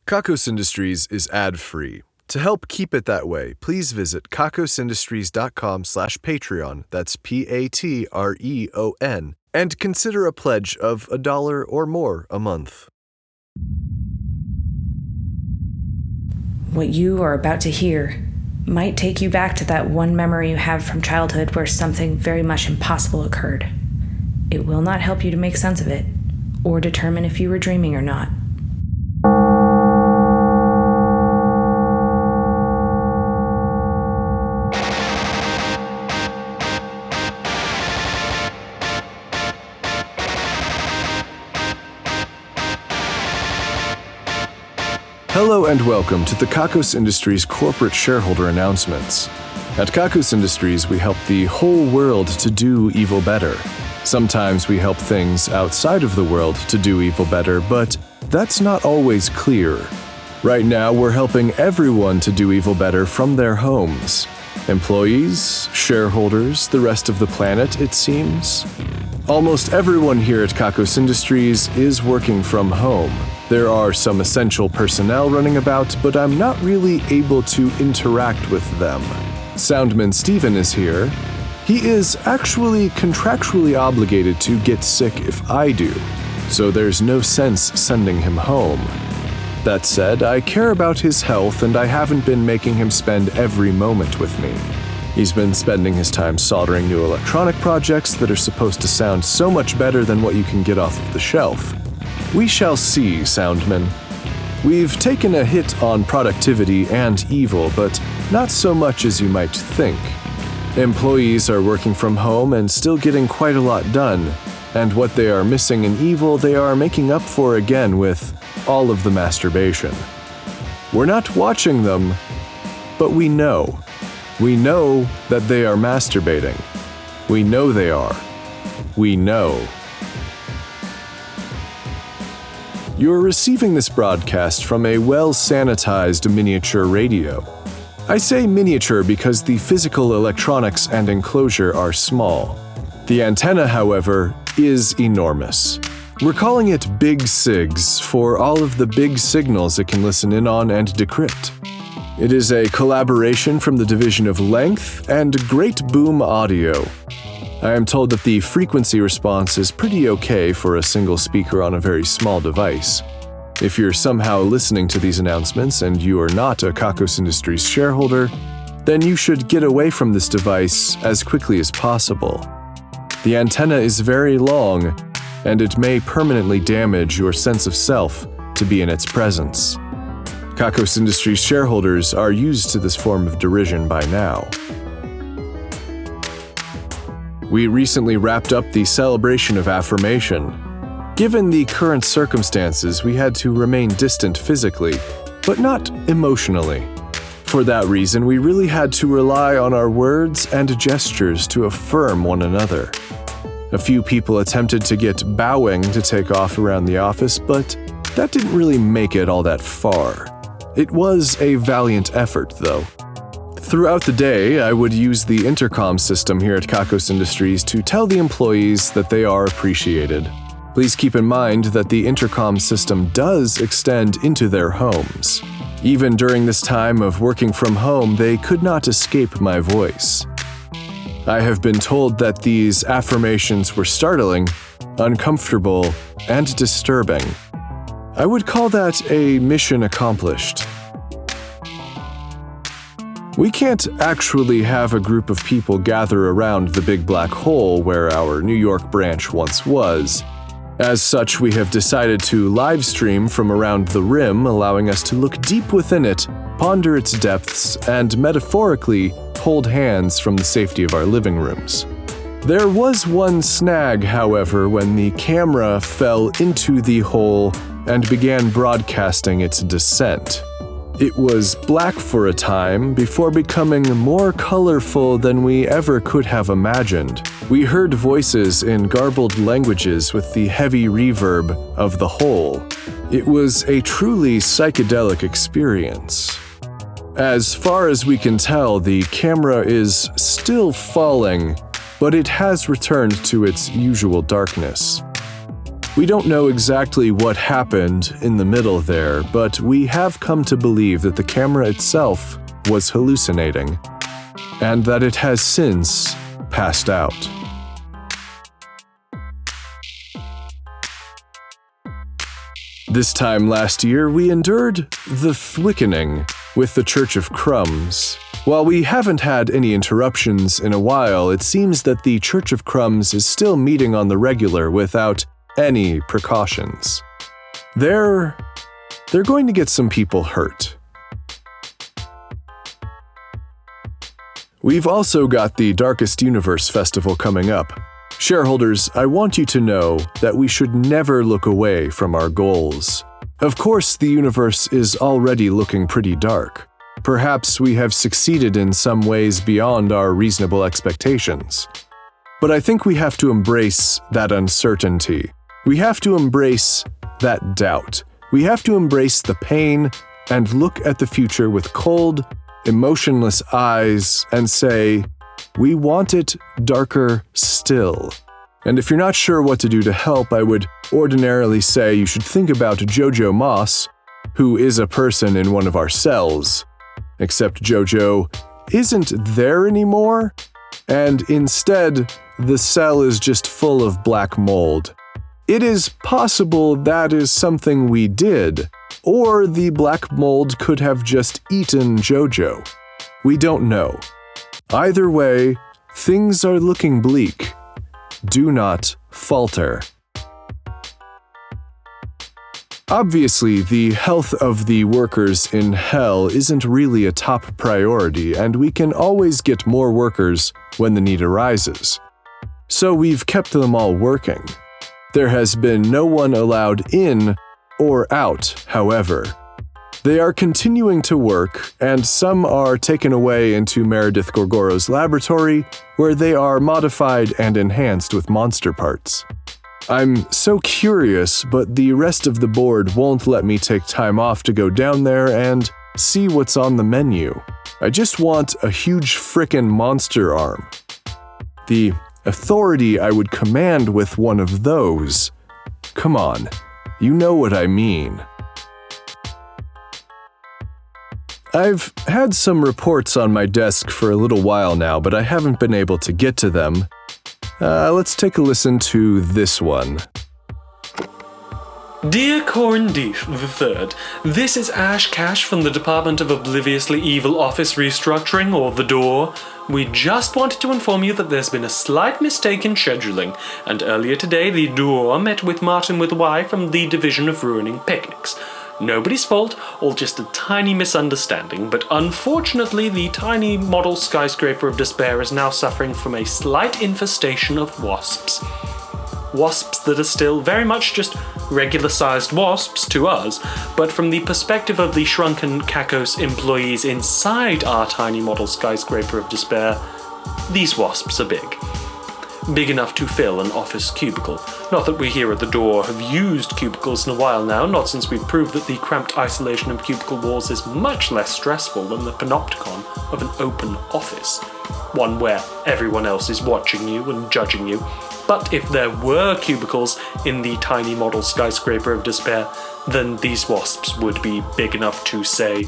Kakos Industries is ad-free. To help keep it that way, please visit kakosindustries.com/Patreon, that's Patreon, and consider a pledge of $1 or more a month. What you are about to hear might take you back to that one memory you have from childhood where something very much impossible occurred. It will not help you to make sense of it, or determine if you were dreaming or not. Hello and welcome to the Kakos Industries corporate shareholder announcements. At Kakos Industries, we help the whole world to do evil better. Sometimes we help things outside of the world to do evil better, but that's not always clear. Right now, we're helping everyone to do evil better from their homes. Employees, shareholders, the rest of the planet, it seems. Almost everyone here at Kakos Industries is working from home. There are some essential personnel running about, but I'm not really able to interact with them. Soundman Steven is here. He is actually contractually obligated to get sick if I do, so there's no sense sending him home. That said, I care about his health and I haven't been making him spend every moment with me. He's been spending his time soldering new electronic projects that are supposed to sound so much better than what you can get off of the shelf. We shall see, Soundman. We've taken a hit on productivity and evil, but not so much as you might think. Employees are working from home and still getting quite a lot done, and what they are missing in evil they are making up for again with all of the masturbation. We're not watching them, but we know. We know that they are masturbating. We know they are. We know. You're receiving this broadcast from a well-sanitized miniature radio. I say miniature because the physical electronics and enclosure are small. The antenna, however, is enormous. We're calling it Big Sigs for all of the big signals it can listen in on and decrypt. It is a collaboration from the division of Length and Great Boom Audio. I am told that the frequency response is pretty okay for a single speaker on a very small device. If you're somehow listening to these announcements and you are not a Kakos Industries shareholder, then you should get away from this device as quickly as possible. The antenna is very long, and it may permanently damage your sense of self to be in its presence. Kakos Industries shareholders are used to this form of derision by now. We recently wrapped up the celebration of affirmation. Given the current circumstances, we had to remain distant physically, but not emotionally. For that reason, we really had to rely on our words and gestures to affirm one another. A few people attempted to get bowing to take off around the office, but that didn't really make it all that far. It was a valiant effort, though. Throughout the day, I would use the intercom system here at Kakos Industries to tell the employees that they are appreciated. Please keep in mind that the intercom system does extend into their homes. Even during this time of working from home, they could not escape my voice. I have been told that these affirmations were startling, uncomfortable, and disturbing. I would call that a mission accomplished. We can't actually have a group of people gather around the big black hole where our New York branch once was. As such, we have decided to live stream from around the rim, allowing us to look deep within it, ponder its depths, and metaphorically hold hands from the safety of our living rooms. There was one snag, however, when the camera fell into the hole and began broadcasting its descent. It was black for a time before becoming more colorful than we ever could have imagined. We heard voices in garbled languages with the heavy reverb of the hole. It was a truly psychedelic experience. As far as we can tell, the camera is still falling, but it has returned to its usual darkness. We don't know exactly what happened in the middle there, but we have come to believe that the camera itself was hallucinating, and that it has since passed out. This time last year, we endured the thwickening with the Church of Crumbs. While we haven't had any interruptions in a while, it seems that the Church of Crumbs is still meeting on the regular without any precautions. They're going to get some people hurt. We've also got the Darkest Universe Festival coming up. Shareholders, I want you to know that we should never look away from our goals. Of course, the universe is already looking pretty dark. Perhaps we have succeeded in some ways beyond our reasonable expectations. But I think we have to embrace that uncertainty. We have to embrace that doubt. We have to embrace the pain and look at the future with cold, emotionless eyes and say, we want it darker still. And if you're not sure what to do to help, I would ordinarily say you should think about Jojo Moss, who is a person in one of our cells. Except Jojo isn't there anymore, and instead, the cell is just full of black mold. It is possible that is something we did, or the black mold could have just eaten Jojo. We don't know. Either way, things are looking bleak. Do not falter. Obviously, the health of the workers in hell isn't really a top priority, and we can always get more workers when the need arises. So we've kept them all working. There has been no one allowed in or out, however. They are continuing to work, and some are taken away into Meredith Gorgoro's laboratory, where they are modified and enhanced with monster parts. I'm so curious, but the rest of the board won't let me take time off to go down there and see what's on the menu. I just want a huge frickin' monster arm. The authority I would command with one of those. Come on, you know what I mean. I've had some reports on my desk for a little while now, but I haven't been able to get to them. Let's take a listen to this one. Dear Corin Deef III, this is Ash Cash from the Department of Obliviously Evil Office Restructuring, or The Door. We just wanted to inform you that there's been a slight mistake in scheduling, and earlier today The Door met with Martin with Y from the Division of Ruining Picnics. Nobody's fault, all just a tiny misunderstanding, but unfortunately the tiny model skyscraper of despair is now suffering from a slight infestation of wasps. Wasps that are still very much just regular-sized wasps to us, but from the perspective of the shrunken Kakos employees inside our tiny model skyscraper of despair, these wasps are big. Big enough to fill an office cubicle. Not that we here at The Door have used cubicles in a while now, not since we've proved that the cramped isolation of cubicle walls is much less stressful than the panopticon of an open office. One where everyone else is watching you and judging you. But if there were cubicles in the tiny model skyscraper of despair, then these wasps would be big enough to, say,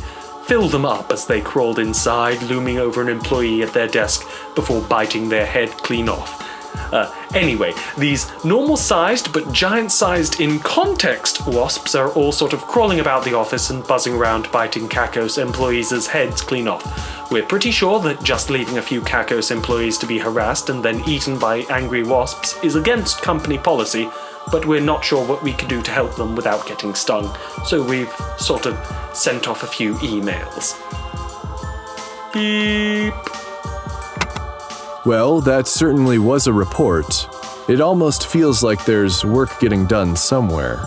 fill them up as they crawled inside, looming over an employee at their desk before biting their head clean off. Anyway, these normal-sized but giant-sized in context wasps are all sort of crawling about the office and buzzing around biting Kakos employees' heads clean off. We're pretty sure that just leaving a few Kakos employees to be harassed and then eaten by angry wasps is against company policy, but we're not sure what we can do to help them without getting stung, so we've sort of sent off a few emails. Beep. Well, that certainly was a report. It almost feels like there's work getting done somewhere.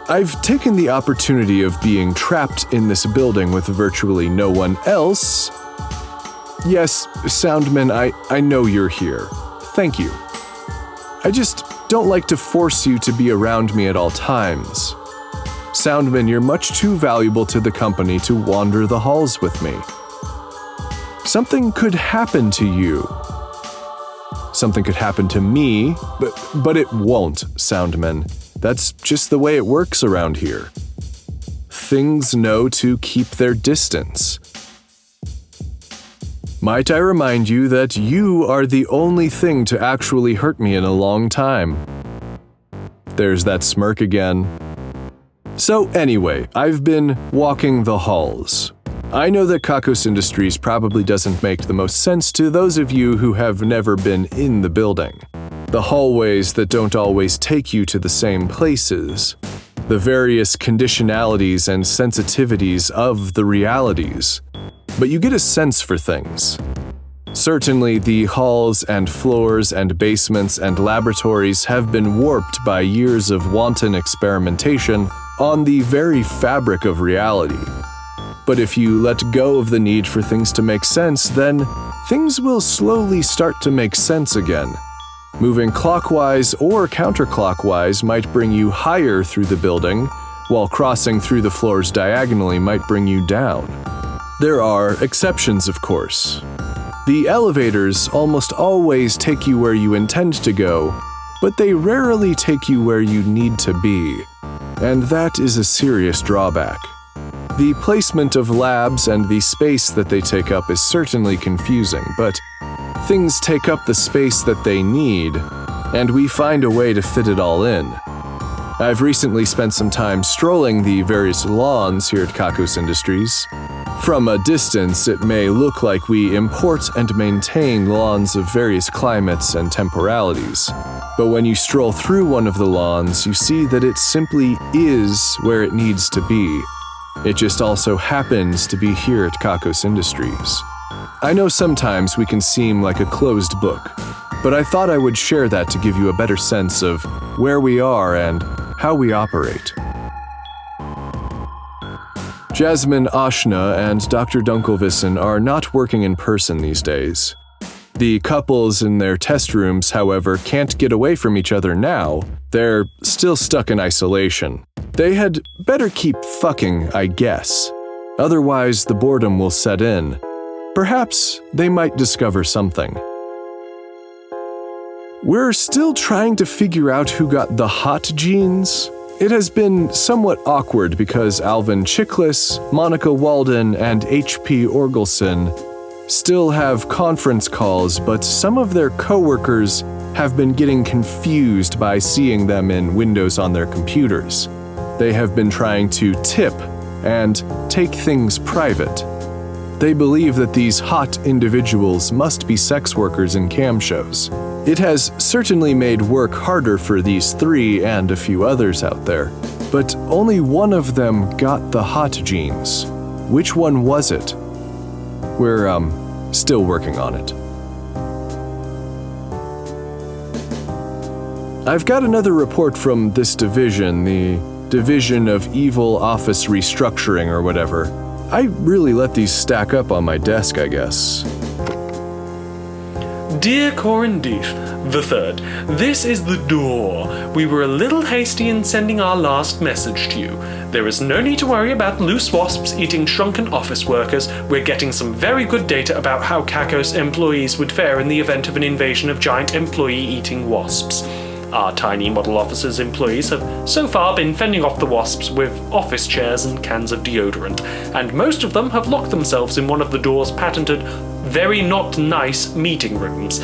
I've taken the opportunity of being trapped in this building with virtually no one else. Yes, Soundman, I know you're here. Thank you. I just don't like to force you to be around me at all times. Soundman, you're much too valuable to the company to wander the halls with me. Something could happen to you. something could happen to me, but it won't, Soundman. That's just the way it works around here. Things know to keep their distance. Might I remind you that you are the only thing to actually hurt me in a long time? There's that smirk again. So anyway, I've been walking the halls. I know that Kakos Industries probably doesn't make the most sense to those of you who have never been in the building. The hallways that don't always take you to the same places. The various conditionalities and sensitivities of the realities. But you get a sense for things. Certainly, the halls and floors and basements and laboratories have been warped by years of wanton experimentation on the very fabric of reality. But if you let go of the need for things to make sense, then things will slowly start to make sense again. Moving clockwise or counterclockwise might bring you higher through the building, while crossing through the floors diagonally might bring you down. There are exceptions, of course. The elevators almost always take you where you intend to go, but they rarely take you where you need to be, and that is a serious drawback. The placement of labs and the space that they take up is certainly confusing, but things take up the space that they need, and we find a way to fit it all in. I've recently spent some time strolling the various lawns here at Kakos Industries. From a distance, it may look like we import and maintain lawns of various climates and temporalities. But when you stroll through one of the lawns, you see that it simply is where it needs to be. It just also happens to be here at Kakos Industries. I know sometimes we can seem like a closed book, but I thought I would share that to give you a better sense of where we are and how we operate. Jasmine Ashna and Dr. Dunkelwissen are not working in person these days. The couples in their test rooms, however, can't get away from each other now. They're still stuck in isolation. They had better keep fucking, I guess. Otherwise, the boredom will set in. Perhaps they might discover something. We're still trying to figure out who got the hot genes. It has been somewhat awkward because Alvin Chiklis, Monica Walden, and H.P. Orgelson still have conference calls, but some of their coworkers have been getting confused by seeing them in windows on their computers. They have been trying to tip and take things private. They believe that these hot individuals must be sex workers in cam shows. It has certainly made work harder for these three and a few others out there, but only one of them got the hot genes. Which one was it? We're, still working on it. I've got another report from this division, the Division of Evil Office Restructuring or whatever. I really let these stack up on my desk, I guess. Dear Corindif III, this is the door. We were a little hasty in sending our last message to you. There is no need to worry about loose wasps eating shrunken office workers. We're getting some very good data about how Kakos employees would fare in the event of an invasion of giant employee-eating wasps. Our tiny model office's employees have so far been fending off the wasps with office chairs and cans of deodorant, and most of them have locked themselves in one of the door's patented, very not nice meeting rooms.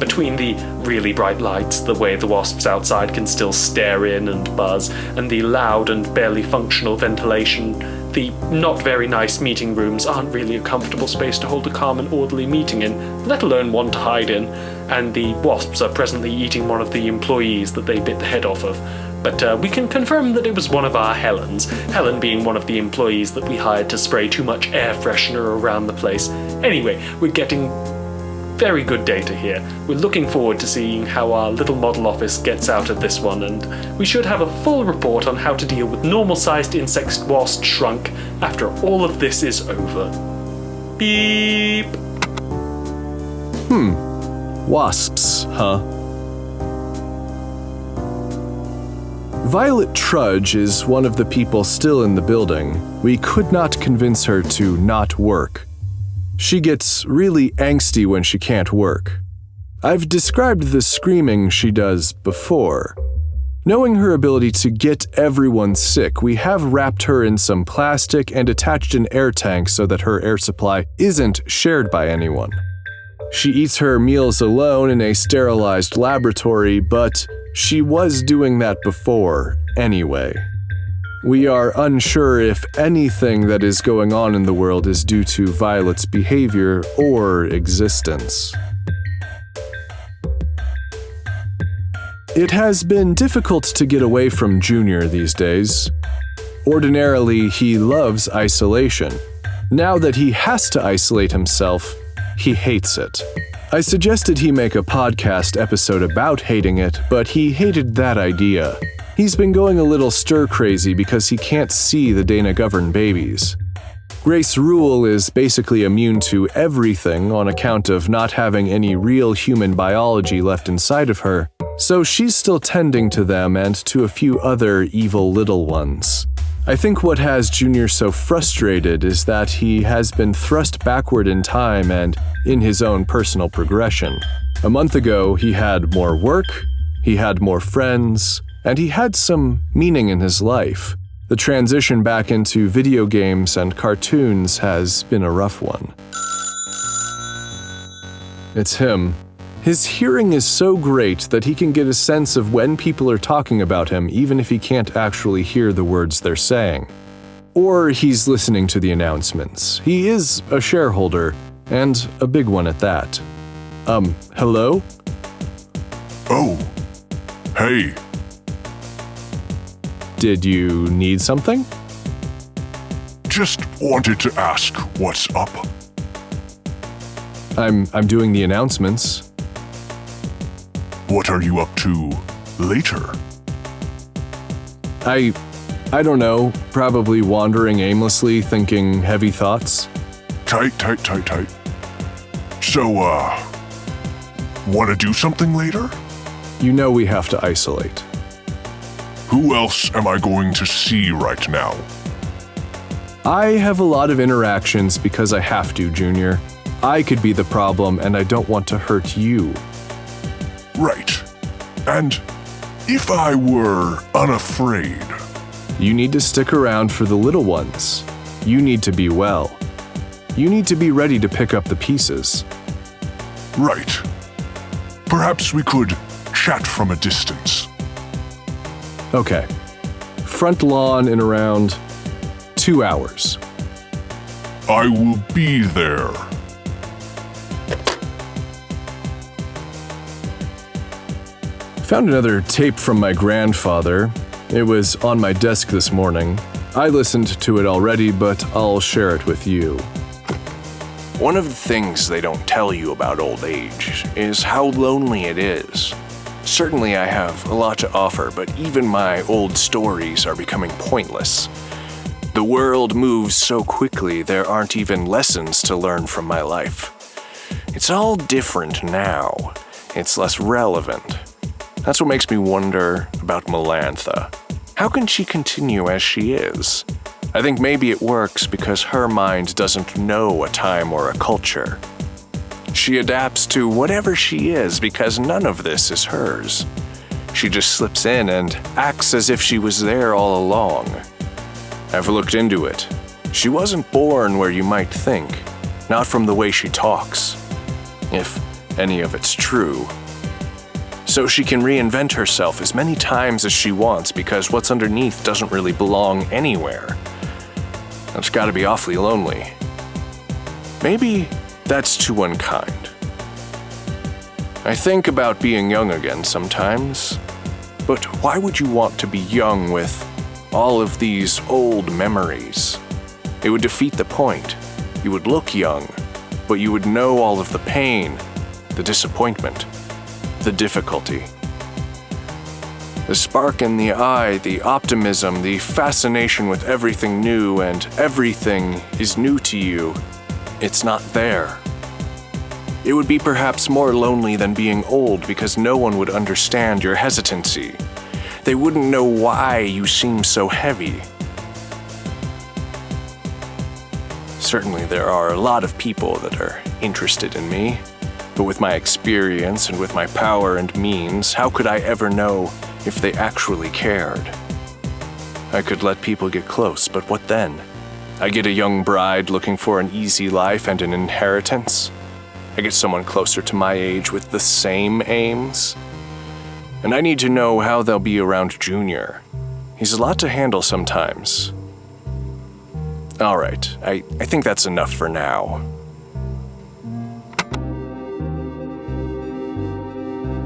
Between the really bright lights, the way the wasps outside can still stare in and buzz, and the loud and barely functional ventilation, the not very nice meeting rooms aren't really a comfortable space to hold a calm and orderly meeting in, let alone one to hide in, and the wasps are presently eating one of the employees that they bit the head off of. But we can confirm that it was one of our Helens, Helen being one of the employees that we hired to spray too much air freshener around the place. Anyway, we're getting very good data here. We're looking forward to seeing how our little model office gets out of this one, and we should have a full report on how to deal with normal-sized insect wasp shrunk after all of this is over. Beep! Wasps, huh? Violet Trudge is one of the people still in the building. We could not convince her to not work. She gets really angsty when she can't work. I've described the screaming she does before. Knowing her ability to get everyone sick, we have wrapped her in some plastic and attached an air tank so that her air supply isn't shared by anyone. She eats her meals alone in a sterilized laboratory, but she was doing that before anyway. We are unsure if anything that is going on in the world is due to Violet's behavior or existence. It has been difficult to get away from Junior these days. Ordinarily, he loves isolation. Now that he has to isolate himself, he hates it. I suggested he make a podcast episode about hating it, but he hated that idea. He's been going a little stir-crazy because he can't see the Dana-governed babies. Grace Rule is basically immune to everything on account of not having any real human biology left inside of her, so she's still tending to them and to a few other evil little ones. I think what has Junior so frustrated is that he has been thrust backward in time and in his own personal progression. A month ago, he had more work, he had more friends, and he had some meaning in his life. The transition back into video games and cartoons has been a rough one. It's him. His hearing is so great that he can get a sense of when people are talking about him even if he can't actually hear the words they're saying. Or he's listening to the announcements. He is a shareholder, and a big one at that. Hello? Oh, hey. Did you need something? Just wanted to ask what's up. I'm doing the announcements. What are you up to later? I don't know, probably wandering aimlessly, thinking heavy thoughts. Tight. So, wanna do something later? You know we have to isolate. Who else am I going to see right now? I have a lot of interactions because I have to, Junior. I could be the problem, and I don't want to hurt you. Right. And if I were unafraid? You need to stick around for the little ones. You need to be well. You need to be ready to pick up the pieces. Right. Perhaps we could chat from a distance. Okay. Front lawn in around 2 hours. I will be there. Found another tape from my grandfather. It was on my desk this morning. I listened to it already, but I'll share it with you. One of the things they don't tell you about old age is how lonely it is. Certainly I have a lot to offer, but even my old stories are becoming pointless. The world moves so quickly there aren't even lessons to learn from my life. It's all different now. It's less relevant. That's what makes me wonder about Melantha. How can she continue as she is? I think maybe it works because her mind doesn't know a time or a culture. She adapts to whatever she is because none of this is hers. She just slips in and acts as if she was there all along. I've looked into it. She wasn't born where you might think, not from the way she talks, if any of it's true. So she can reinvent herself as many times as she wants because what's underneath doesn't really belong anywhere. That's gotta be awfully lonely. Maybe that's too unkind. I think about being young again sometimes, but why would you want to be young with all of these old memories? It would defeat the point. You would look young, but you would know all of the pain, the disappointment, the difficulty. The spark in the eye, the optimism, the fascination with everything new, and everything is new to you. It's not there. It would be perhaps more lonely than being old because no one would understand your hesitancy. They wouldn't know why you seem so heavy. Certainly there are a lot of people that are interested in me. But with my experience and with my power and means, how could I ever know if they actually cared? I could let people get close, but what then? I get a young bride looking for an easy life and an inheritance. I get someone closer to my age with the same aims. And I need to know how they'll be around Junior. He's a lot to handle sometimes. All right, I think that's enough for now.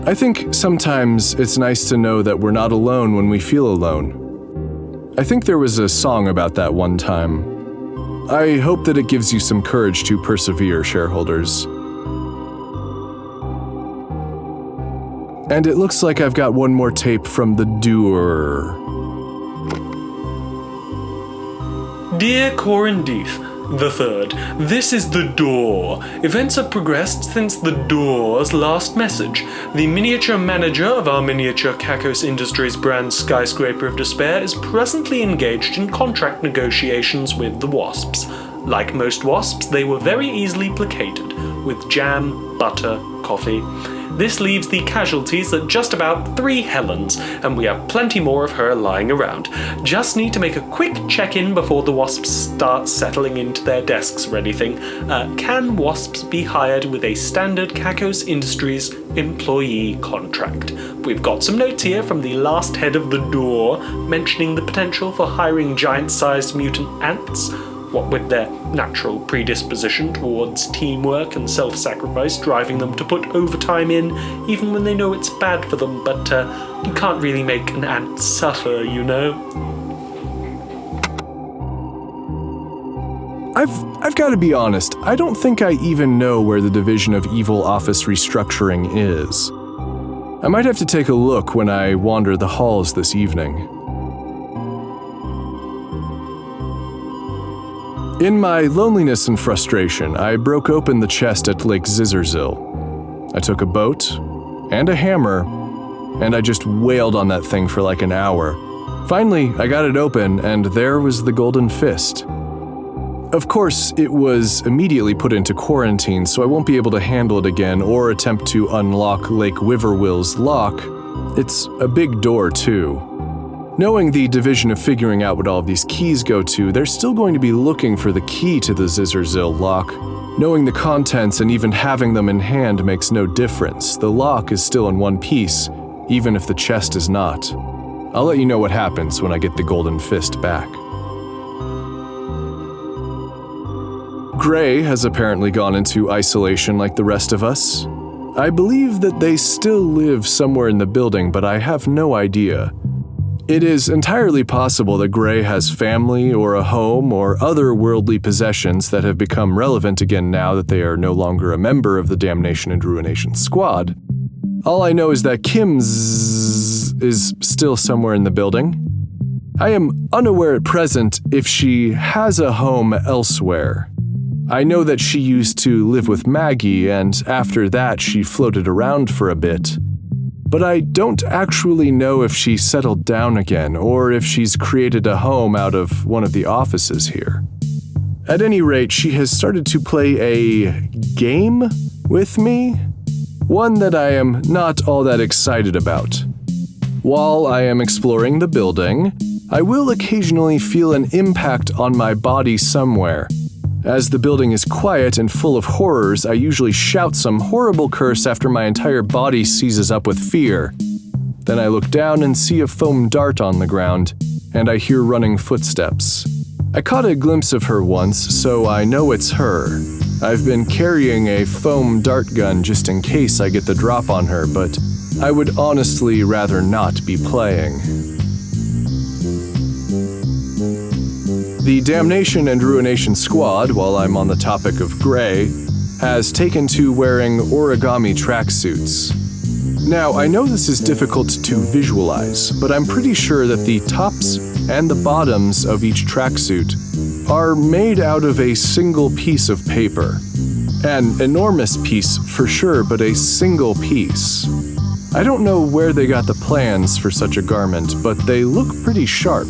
I think sometimes it's nice to know that we're not alone when we feel alone. I think there was a song about that one time. I hope that it gives you some courage to persevere, shareholders. And it looks like I've got one more tape from the doer. Dear Corin Deeth, the Third, this is the door. Events have progressed since the door's last message. The miniature manager of our miniature Kakos Industries brand Skyscraper of Despair is presently engaged in contract negotiations with the Wasps. Like most wasps, they were very easily placated, with jam, butter, coffee. This leaves the casualties at just about 3 Helens, and we have plenty more of her lying around. Just need to make a quick check-in before the wasps start settling into their desks or anything. Can wasps be hired with a standard Kakos Industries employee contract? We've got some notes here from the last head of the door mentioning the potential for hiring giant-sized mutant ants. What with their natural predisposition towards teamwork and self-sacrifice driving them to put overtime in, even when they know it's bad for them, but you can't really make an ant suffer, you know? I've got to be honest, I don't think I even know where the Division of Evil Office Restructuring is. I might have to take a look when I wander the halls this evening. In my loneliness and frustration, I broke open the chest at Lake Zizzerzill. I took a boat and a hammer, and I just wailed on that thing for like an hour. Finally, I got it open, and there was the Golden Fist. Of course, it was immediately put into quarantine, so I won't be able to handle it again or attempt to unlock Lake Wiverwill's lock. It's a big door, too. Knowing the division of figuring out what all of these keys go to, they're still going to be looking for the key to the Zizzerzill lock. Knowing the contents and even having them in hand makes no difference. The lock is still in one piece, even if the chest is not. I'll let you know what happens when I get the Golden Fist back. Gray has apparently gone into isolation like the rest of us. I believe that they still live somewhere in the building, but I have no idea. It is entirely possible that Gray has family or a home or other worldly possessions that have become relevant again now that they are no longer a member of the Damnation and Ruination Squad. All I know is that Kim is still somewhere in the building. I am unaware at present if she has a home elsewhere. I know that she used to live with Maggie, and after that she floated around for a bit. But I don't actually know if she settled down again or if she's created a home out of one of the offices here. At any rate, she has started to play a game with me, one that I am not all that excited about. While I am exploring the building, I will occasionally feel an impact on my body somewhere. As the building is quiet and full of horrors, I usually shout some horrible curse after my entire body seizes up with fear. Then I look down and see a foam dart on the ground, and I hear running footsteps. I caught a glimpse of her once, so I know it's her. I've been carrying a foam dart gun just in case I get the drop on her, but I would honestly rather not be playing. The Damnation and Ruination Squad, while I'm on the topic of Gray, has taken to wearing origami tracksuits. Now, I know this is difficult to visualize, but I'm pretty sure that the tops and the bottoms of each tracksuit are made out of a single piece of paper. An enormous piece for sure, but a single piece. I don't know where they got the plans for such a garment, but they look pretty sharp.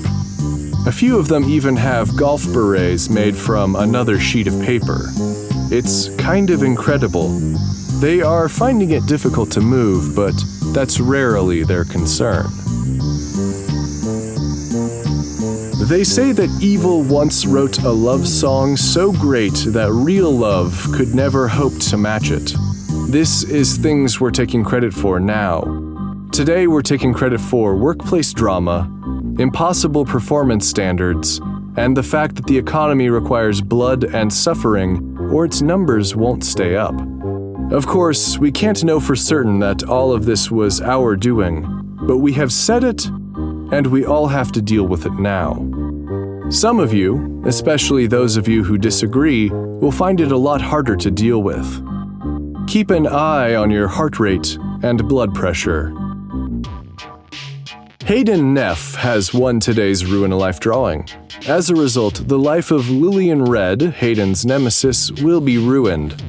A few of them even have golf berets made from another sheet of paper. It's kind of incredible. They are finding it difficult to move, but that's rarely their concern. They say that evil once wrote a love song so great that real love could never hope to match it. This is things we're taking credit for now. Today we're taking credit for workplace drama, impossible performance standards, and the fact that the economy requires blood and suffering, or its numbers won't stay up. Of course, we can't know for certain that all of this was our doing, but we have said it, and we all have to deal with it now. Some of you, especially those of you who disagree, will find it a lot harder to deal with. Keep an eye on your heart rate and blood pressure. Hayden Neff has won today's Ruin a Life drawing. As a result, the life of Lillian Red, Hayden's nemesis, will be ruined.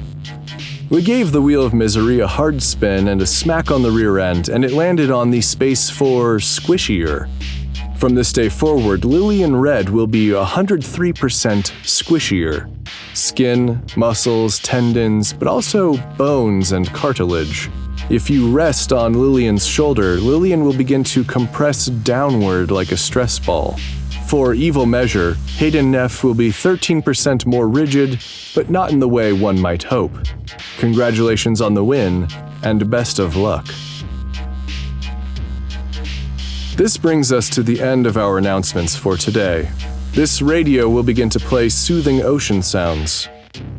We gave the Wheel of Misery a hard spin and a smack on the rear end, and it landed on the space for squishier. From this day forward, Lillian Red will be 103% squishier. Skin, muscles, tendons, but also bones and cartilage. If you rest on Lillian's shoulder, Lillian will begin to compress downward like a stress ball. For evil measure, Hayden Neff will be 13% more rigid, but not in the way one might hope. Congratulations on the win, and best of luck. This brings us to the end of our announcements for today. This radio will begin to play soothing ocean sounds.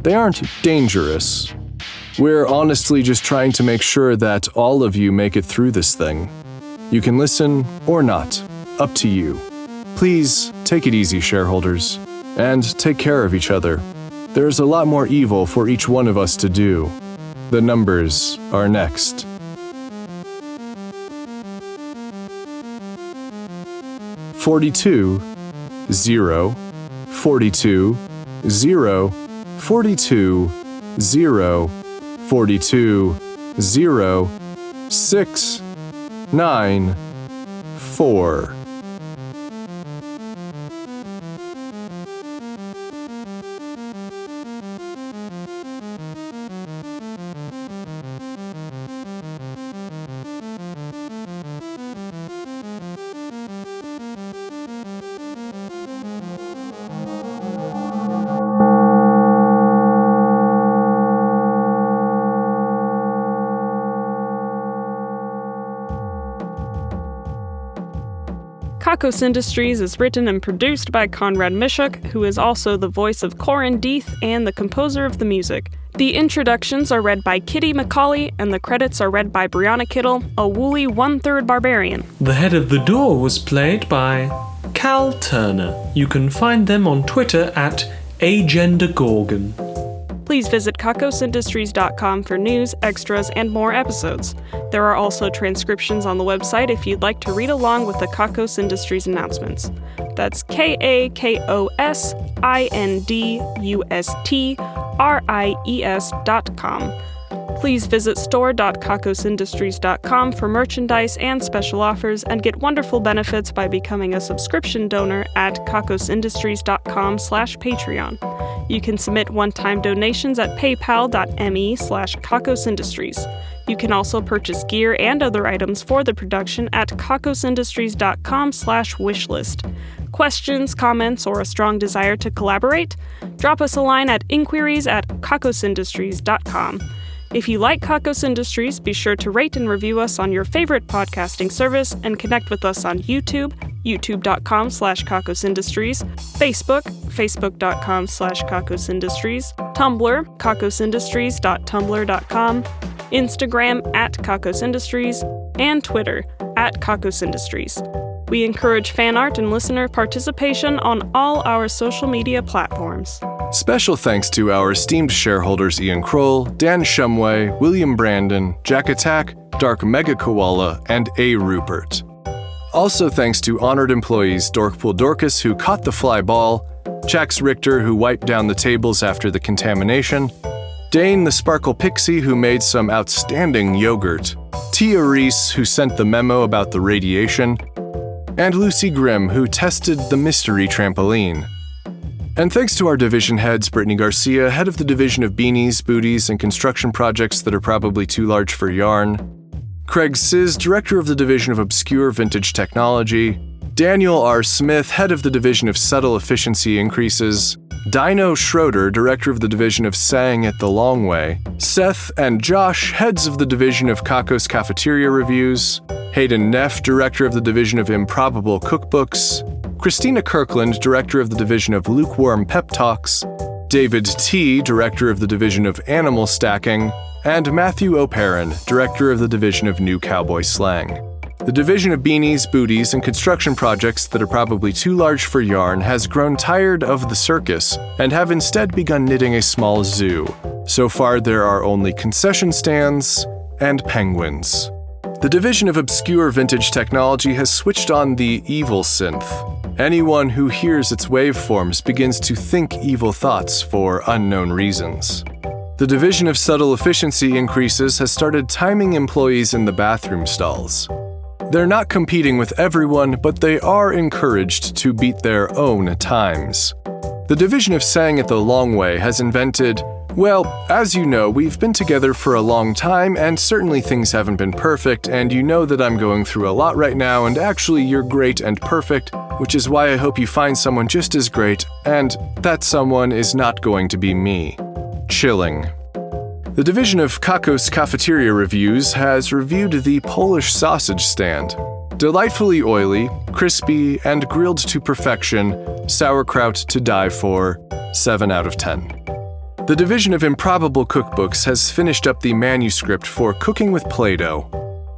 They aren't dangerous. We're honestly just trying to make sure that all of you make it through this thing. You can listen or not, up to you. Please take it easy, shareholders, and take care of each other. There's a lot more evil for each one of us to do. The numbers are next. 42, 0, 42, 0, 42, 0, 42, 0, 6, 9, 4. Kakos Industries is written and produced by Conrad Mishuk, who is also the voice of Corin Deeth and the composer of the music. The introductions are read by Kitty McCauley, and the credits are read by Brianna Kittle, a woolly one-third barbarian. The head of the door was played by Cal Turner. You can find them on Twitter at AgendaGorgon. Please visit kakosindustries.com for news, extras, and more episodes. There are also transcriptions on the website if you'd like to read along with the Kakos Industries announcements. That's KAKOSINDUSTRIES.com. Please visit store.kakosindustries.com for merchandise and special offers, and get wonderful benefits by becoming a subscription donor at kakosindustries.com/Patreon. You can submit one-time donations at paypal.me/kakosindustries. You can also purchase gear and other items for the production at kakosindustries.com/wishlist. Questions, comments, or a strong desire to collaborate? Drop us a line at inquiries@kakosindustries.com. If you like Kakos Industries, be sure to rate and review us on your favorite podcasting service, and connect with us on YouTube, youtube.com/kakosindustries, Facebook, facebook.com/kakosindustries, Tumblr, kakosindustries.tumblr.com, Instagram @kakosindustries, and Twitter @kakosindustries. We encourage fan art and listener participation on all our social media platforms. Special thanks to our esteemed shareholders Ian Kroll, Dan Shumway, William Brandon, Jack Attack, Dark Mega Koala, and A. Rupert. Also thanks to honored employees Dorkpool Dorcas, who caught the fly ball, Chax Richter, who wiped down the tables after the contamination, Dane the Sparkle Pixie, who made some outstanding yogurt, Tia Reese, who sent the memo about the radiation, and Lucy Grimm, who tested the mystery trampoline. And thanks to our division heads, Brittany Garcia, head of the division of beanies, booties, and construction projects that are probably too large for yarn, Craig Sizz, director of the division of obscure vintage technology, Daniel R. Smith, head of the division of subtle efficiency increases, Dino Schroeder, director of the division of saying it the long way, Seth and Josh, heads of the division of Kakos Cafeteria Reviews, Hayden Neff, director of the division of improbable cookbooks, Christina Kirkland, director of the division of lukewarm pep talks, David T., director of the division of animal stacking, and Matthew O'Perrin, director of the division of new cowboy slang. The division of beanies, booties, and construction projects that are probably too large for yarn has grown tired of the circus and have instead begun knitting a small zoo. So far, there are only concession stands and penguins. The division of obscure vintage technology has switched on the evil synth. Anyone who hears its waveforms begins to think evil thoughts for unknown reasons. The division of subtle efficiency increases has started timing employees in the bathroom stalls. They're not competing with everyone, but they are encouraged to beat their own times. The division of saying it the long way has invented, well, as you know, we've been together for a long time, and certainly things haven't been perfect, and you know that I'm going through a lot right now, and actually you're great and perfect, which is why I hope you find someone just as great, and that someone is not going to be me. Chilling. The division of Kakos Cafeteria Reviews has reviewed the Polish sausage stand. Delightfully oily, crispy, and grilled to perfection, sauerkraut to die for, 7 out of 10. The division of Improbable Cookbooks has finished up the manuscript for Cooking with Play-Doh.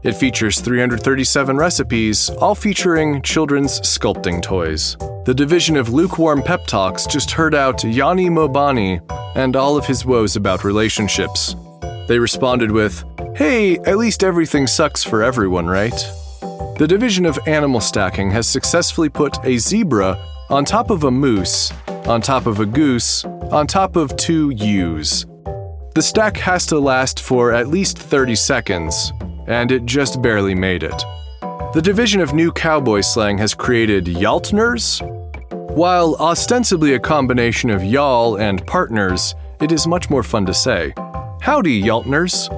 It features 337 recipes, all featuring children's sculpting toys. The division of Lukewarm Pep Talks just heard out Yanni Mobani and all of his woes about relationships. They responded with, "Hey, at least everything sucks for everyone, right?" The division of Animal Stacking has successfully put a zebra on top of a moose, on top of a goose, on top of 2 ewes. The stack has to last for at least 30 seconds, and it just barely made it. The division of New Cowboy Slang has created Yaltners. While ostensibly a combination of y'all and partners, it is much more fun to say. Howdy, Yaltners!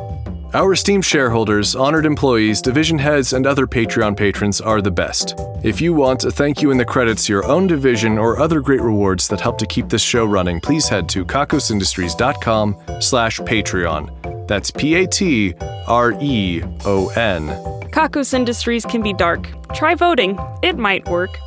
Our esteemed shareholders, honored employees, division heads, and other Patreon patrons are the best. If you want a thank you in the credits, your own division, or other great rewards that help to keep this show running, please head to kakosindustries.com/Patreon. That's Patreon. Kakos Industries can be dark. Try voting. It might work.